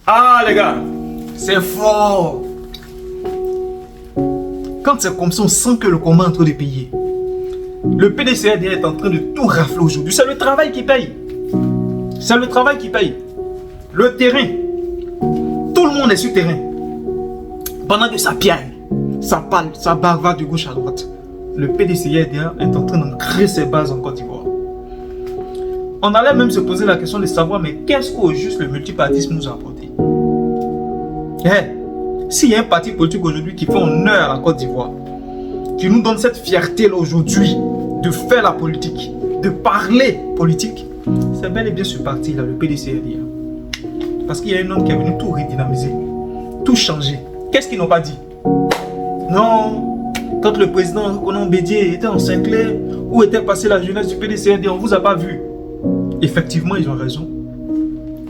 Ah les gars, c'est fort. Quand c'est comme ça, on sent que le combat est en train de payer. Le PDCRD est en train de tout rafler aujourd'hui. C'est le travail qui paye. C'est le travail qui paye. Le terrain. Tout le monde est sur le terrain. Pendant que ça piaille, ça parle, ça bavarde de gauche à droite. Le PDCRD est en train d'ancrer ses bases en Côte d'Ivoire. On allait même se poser la question de savoir, mais qu'est-ce qu'au juste le multipartisme nous a apporté? S'il y a un parti politique aujourd'hui qui fait honneur à la Côte d'Ivoire, qui nous donne cette fierté-là aujourd'hui de faire la politique, de parler politique, c'est bel et bien ce parti-là, le PDCRD. Parce qu'il y a un homme qui est venu tout redynamiser, tout changer. Qu'est-ce qu'ils n'ont pas dit? Non, quand le président Conan Bédié était en Saint-Clair, où était passée la jeunesse du PDCRD, on ne vous a pas vu. Effectivement, ils ont raison.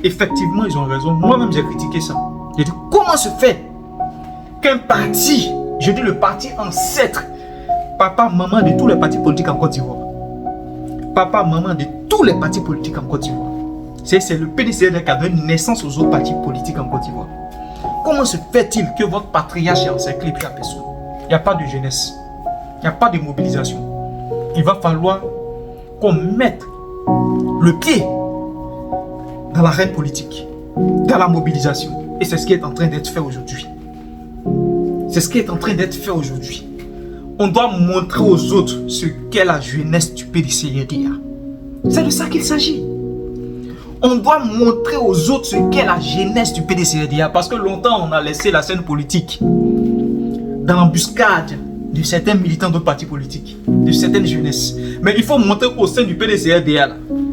Effectivement, ils ont raison. Moi-même, j'ai critiqué ça. J'ai dit, comment se fait qu'un parti, je dis le parti ancêtre, papa, maman de tous les partis politiques en Côte d'Ivoire, papa, maman de tous les partis politiques en Côte d'Ivoire, c'est le PDCRD qui a donné naissance aux autres partis politiques en Côte d'Ivoire. Comment se fait-il que votre patriarche est encerclé puis il n'y a personne? Il n'y a pas de jeunesse. Il n'y a pas de mobilisation. Il va falloir qu'on mette le pied dans l'arène politique, dans la mobilisation. Et c'est ce qui est en train d'être fait aujourd'hui. C'est ce qui est en train d'être fait aujourd'hui. On doit montrer aux autres ce qu'est la jeunesse du PDCRD. C'est de ça qu'il s'agit. On doit montrer aux autres ce qu'est la jeunesse du PDCRD. Parce que longtemps, on a laissé la scène politique dans l'embuscade de certains militants d'autres partis politiques, de certaines jeunesses. Mais il faut montrer qu'au sein du PDCRD,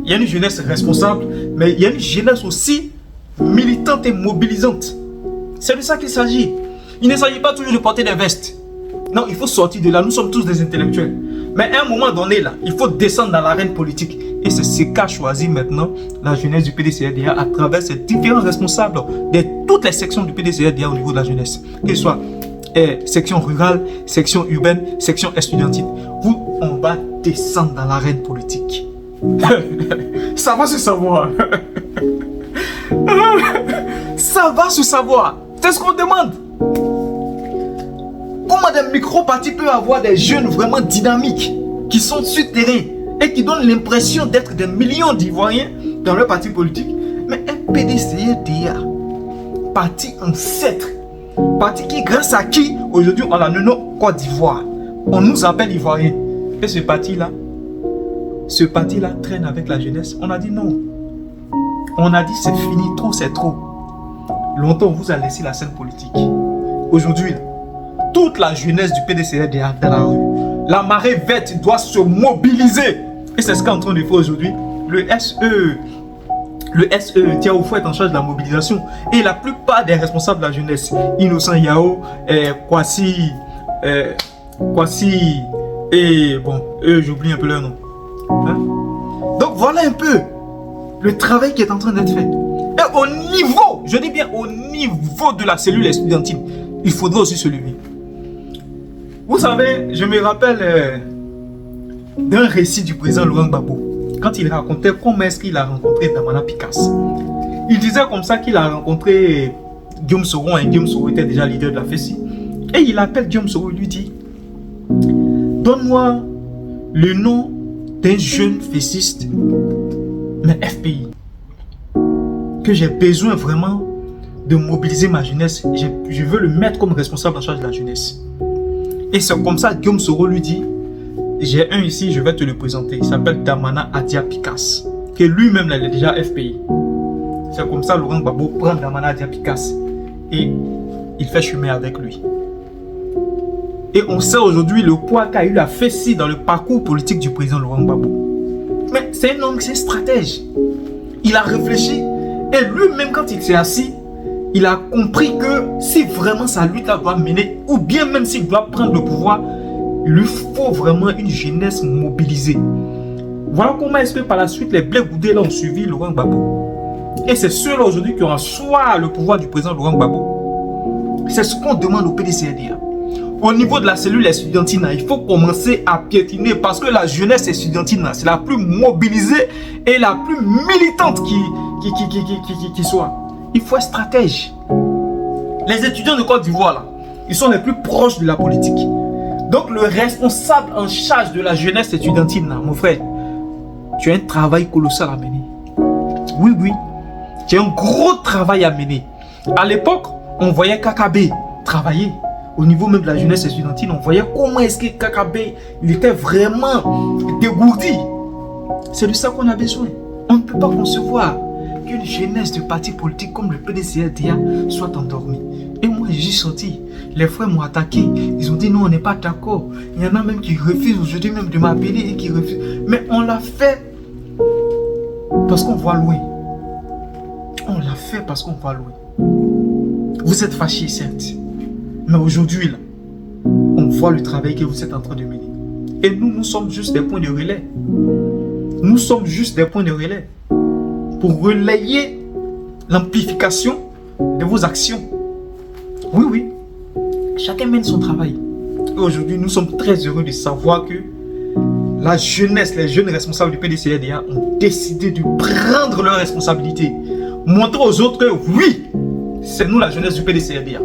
il y a une jeunesse responsable, mais il y a une jeunesse aussi militante et mobilisante. C'est de ça qu'il s'agit. Il ne s'agit pas toujours de porter des vestes. Non, il faut sortir de là. Nous sommes tous des intellectuels. Mais à un moment donné, là, il faut descendre dans l'arène politique. Et c'est ce qu'a choisi maintenant la jeunesse du PDCRD à travers ces différents responsables de toutes les sections du PDCRD au niveau de la jeunesse. Que ce soit section rurale, section urbaine, section estudiantine. On va descendre dans l'arène politique. Ça va se savoir. Ça va se savoir. C'est ce qu'on demande. Comment des micro-partis peuvent avoir des jeunes vraiment dynamiques qui sont sur le terrain et qui donnent l'impression d'être des millions d'Ivoiriens dans leur parti politique? Mais un PDCRD, parti ancêtre, parti qui, grâce à qui aujourd'hui on a le nom Côte d'Ivoire, on nous appelle Ivoiriens. Et ce parti-là traîne avec la jeunesse. On a dit non. On a dit c'est fini, trop c'est trop. Longtemps on vous a laissé la scène politique. Aujourd'hui, toute la jeunesse du PDCRD est dans la rue. La marée verte doit se mobiliser. Et c'est ce qu'est en train de faire aujourd'hui le SE. Le SE, Tiaoufou, est en charge de la mobilisation. Et la plupart des responsables de la jeunesse, Innocent Yao, Kwasi, et bon, j'oublie un peu leur nom. Hein? Donc voilà un peu le travail qui est en train d'être fait. Et au niveau, je dis bien au niveau de la cellule estudiantine, il faudra aussi se lever. Vous savez, je me rappelle d'un récit du président Laurent Gbagbo, quand il racontait comment est-ce qu'il a rencontré Damana Picasse. Il disait comme ça qu'il a rencontré Guillaume Soro, et Guillaume Soro était déjà leader de la FESI. Et il appelle Guillaume Soro et lui dit: donne-moi le nom d'un jeune fessiste, mais FPI, que j'ai besoin vraiment de mobiliser ma jeunesse. Je veux le mettre comme responsable en charge de la jeunesse. Et c'est comme ça que Guillaume Soro lui dit: j'ai un ici, je vais te le présenter. Il s'appelle Damana Adia Picasse, que lui-même il est déjà FPI. C'est comme ça que Laurent Gbagbo prend Damana Adia Picasse et il fait chemin avec lui. Et on sait aujourd'hui le poids qu'a eu la FESI dans le parcours politique du président Laurent Gbagbo. Mais c'est un homme, c'est un stratège. Il a réfléchi et lui-même, quand il s'est assis, il a compris que si vraiment sa lutte doit mener, ou bien même s'il doit prendre le pouvoir, il lui faut vraiment une jeunesse mobilisée. Voilà comment est-ce que par la suite les Blé Goudé là ont suivi Laurent Gbagbo. Et c'est ceux-là aujourd'hui qui ont assoir le pouvoir du président Laurent Gbagbo. C'est ce qu'on demande au PDCRD. Au niveau de la cellule estudiantine, il faut commencer à piétiner parce que la jeunesse estudiantine, c'est la plus mobilisée et la plus militante qui soit. Il faut être stratège. Les étudiants de Côte d'Ivoire, là, ils sont les plus proches de la politique. Donc le responsable en charge de la jeunesse étudiantine, là, mon frère, tu as un travail colossal à mener. Oui, oui. Tu as un gros travail à mener. À l'époque, on voyait KKB travailler. Au niveau même de la jeunesse étudiantine, on voyait comment est-ce que KKB, il était vraiment dégourdi. C'est de ça qu'on a besoin. On ne peut pas concevoir qu'une jeunesse de parti politique comme le PDCRDA soit endormie. Et moi, j'ai sorti. Les frères m'ont attaqué. Ils ont dit non, on n'est pas d'accord. Il y en a même qui refusent aujourd'hui même de m'appeler et qui refusent. Mais on l'a fait parce qu'on voit loin. On l'a fait parce qu'on voit loin. Vous êtes fâchés, certes. Mais aujourd'hui, là, on voit le travail que vous êtes en train de mener. Et nous, nous sommes juste des points de relais. Nous sommes juste des points de relais pour relayer l'amplification de vos actions. Oui, oui. Chacun mène son travail. Et aujourd'hui, nous sommes très heureux de savoir que la jeunesse, les jeunes responsables du PDCRDA ont décidé de prendre leurs responsabilités. Montrer aux autres que oui, c'est nous la jeunesse du PDCRDA.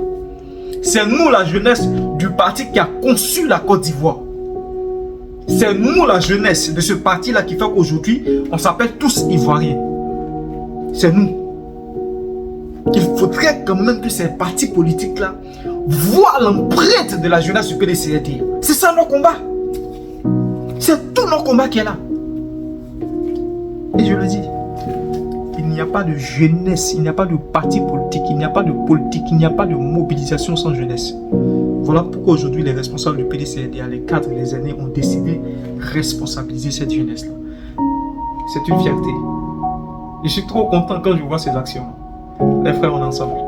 C'est nous la jeunesse du parti qui a conçu la Côte d'Ivoire. C'est nous la jeunesse de ce parti-là qui fait qu'aujourd'hui, on s'appelle tous Ivoiriens. C'est nous. Il faudrait quand même que ces partis politiques-là voient l'empreinte de la jeunesse du PDCRDA. C'est ça notre combat. C'est tout notre combat qui est là. Et je le dis, il n'y a pas de jeunesse, il n'y a pas de parti politique, il n'y a pas de politique, il n'y a pas de mobilisation sans jeunesse. Voilà pourquoi aujourd'hui les responsables du PDCRDA, les cadres, les aînés ont décidé de responsabiliser cette jeunesse-là. C'est une fierté. Je suis trop content quand je vois ces actions. Les frères, on est ensemble.